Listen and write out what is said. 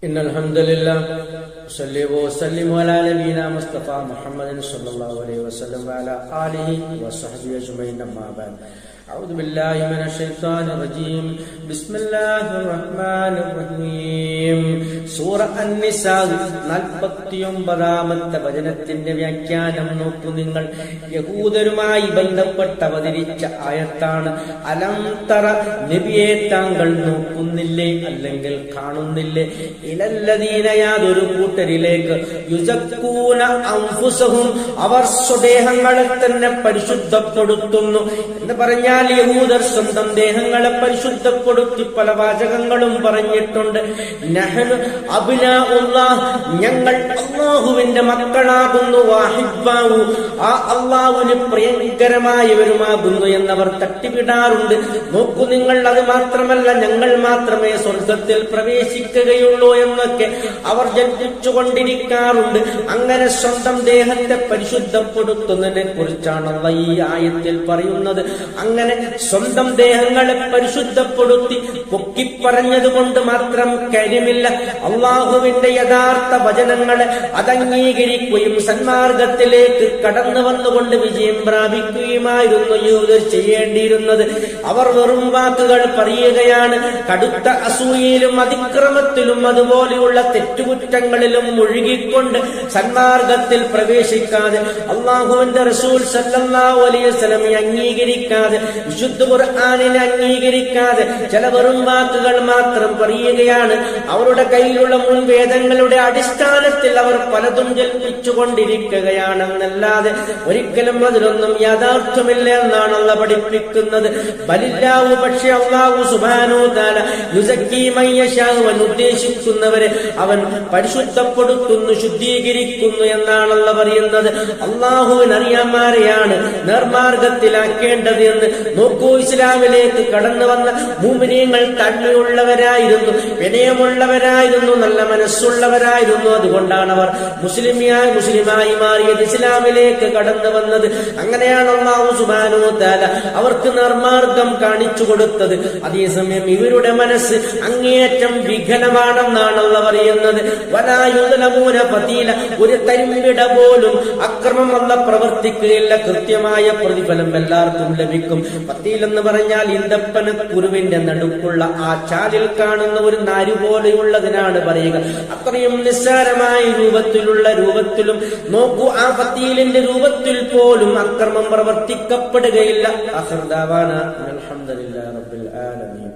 إن الحمد لله صلى وسلم على نبينا مصطفى محمد صلى الله عليه وسلم وعلى آله وصحبه أجمعين أما بعد أعوذ بالله من الشيطان الرجيم بسم الله الرحمن الرحيم സൂറ അൻ-നിസാ 49ാമത്തെ വചനത്തിന്റെ വ്യാഖ്യാനം നോക്കൂ നിങ്ങൾ. യഹൂദരുമായി ബന്ധപ്പെട്ട് അവതരിച്ച ആയത്താണ്. അലം തറ, നബിയെ താങ്കൾ നോക്കുന്നില്ലേ അല്ലെങ്കിൽ കാണുന്നില്ലേ? ഇലല്ലദീന, യാതൊരു കൂട്ടരിലേക്ക്, യുസക്കൂന അൻഫുസഹും, അവർ സ്വദേഹങ്ങളെ തന്നെ പരിശുദ്ധപ്പെടുത്തുന്നു എന്ന് പറഞ്ഞാൽ യഹൂദർ സ്വന്തം ദേഹങ്ങളെ പരിശുദ്ധപ്പെടുത്തി പല വാചകങ്ങളും പറഞ്ഞിട്ടുണ്ട്. നഹ്നു അബ്നാഉല്ലാഹ്, ഞങ്ങൾ അല്ലാഹുവിന്റെ മക്കളാകുന്നു, വഹിബ്ബാഹു, ആ അല്ലാഹുവിന് പ്രിയങ്കരമായവരുമാകുന്നു എന്നവർ തട്ടിവിടാറുണ്ട്. നോക്കൂ നിങ്ങൾ, അത് മാത്രമല്ല ഞങ്ങൾ മാത്രമേ സ്വർഗത്തിൽ പ്രവേശിക്കുകയുള്ളൂ എന്നൊക്കെ അവർ ജനിച്ചുകൊണ്ടിരിക്കാറുണ്ട്. അങ്ങനെ സ്വന്തം ദേഹത്തെ പരിശുദ്ധപ്പെടുത്തുന്നതിനെ കുറിച്ചാണ് അല്ലാഹ് ഈ ആയത്തിൽ പറയുന്നത്. അങ്ങനെ സ്വന്തം ദേഹങ്ങളെ പരിശുദ്ധപ്പെടുത്തി പൊക്കിപ്പറഞ്ഞതുകൊണ്ട് മാത്രം കാര്യമില്ല. അള്ളാഹുവിന്റെ യഥാർത്ഥ വചനങ്ങളെ അതംഗീകരിക്കുകയും സന്മാർഗത്തിലേക്ക് കടന്നു വന്നുകൊണ്ട് വിജയം പ്രാപിക്കുകയുമായിരുന്നു യൂദർ ചെയ്യേണ്ടിയിരുന്നത്. അവർ വെറും വാക്കുകൾ പറയുകയാണ്. കടുത്ത അസൂയയിലും അതിക്രമത്തിലും അതുപോലെയുള്ള തെറ്റുകുറ്റങ്ങളിലും മുഴുകിക്കൊണ്ട് സന്മാർഗത്തിൽ പ്രവേശിക്കാതെ, അള്ളാഹുവിന്റെ റസൂൽ സല്ലല്ലാഹു അലൈഹി വസല്ലം അംഗീകരിക്കാതെ, വിശുദ്ധ ഖുർആനിനെ അംഗീകരിക്കാതെ ചില വെറും വാക്കുകൾ മാത്രം പറയുകയാണ്. അവരുടെ കയ്യിലുള്ള മുൻവേദങ്ങളുടെ അടിസ്ഥാനത്തിൽ അവർ പലതും ജൽപ്പിച്ചുകൊണ്ടിരിക്കുകയാണെന്നല്ലാതെ ഒരിക്കലും അതിലൊന്നും യാഥാർത്ഥ്യമില്ല എന്നാണ് അല്ലാഹു പഠിപ്പിക്കുന്നത്. ബലില്ലാഹു, പക്ഷേ അല്ലാഹു സുബ്ഹാനഹു വ തആല യുസക്കി മൻ യശാ, അവൻ ഉദ്ദേശിക്കുന്നവരെ അവൻ പരിശുദ്ധപ്പെടുത്തുന്നു, ശുദ്ധീകരിക്കുന്നു എന്നാണ് അല്ലാഹു പറയുന്നത്. അല്ലാഹുവിന് അറിയാമാരെയാണ് നേർമാർഗത്തിലാക്കേണ്ടത് എന്ന്. നോക്കൂ, ഇസ്ലാമിലേക്ക് കടന്നു വന്ന മുഅ്മിനീങ്ങൾ തന്മയുള്ളവരായിരുന്നു, വിനയമുള്ളവരായിരുന്നു, നല്ല മനസ്സുള്ളവരായിരുന്നു. അതുകൊണ്ടാണ് അവർ മുസ്ലിമായി മാറിയത്, ഇസ്ലാമിലേക്ക് കടന്നു വന്നത്. അങ്ങനെയാണ് അല്ലാഹു സുബ്ഹാനഹു വ തആല അവർക്ക് നിർമാർഗം കാണിച്ചു കൊടുത്തത്. അതേസമയം ഇവരുടെ മനസ്സ് അങ്ങേയറ്റം വികലമാണെന്നാണ് അല്ലാഹു പറയുന്നത്. വലാ യുദ്ലമൂന ഫതീല, ഒരു തരിമ്പിട പോലും അക്രമം അല്ലാഹു പ്രവർത്തിക്കുകയില്ല. കൃത്യമായ പ്രതിഫലം എല്ലാവർക്കും ലഭിക്കും. ഫതീൽ എന്ന് പറഞ്ഞാൽ ഇന്തപ്പന കുരുവിന്റെ നടുക്കുള്ള ആ ചാലിൽ കാണുന്ന ഒരു നാരു പോലെയുള്ളതിനാണ് പറയുക. അത്രയും നിസ്സാരമായ രൂപത്തിലും നോക്കൂ, ആ ഫതീലിന്റെ രൂപത്തിൽ പോലും അക്രമം പ്രവർത്തിക്കപ്പെടുകയില്ല. ആഖിർ ദഅവാന അൽഹംദുലില്ലാഹി റബ്ബിൽ ആലമീൻ.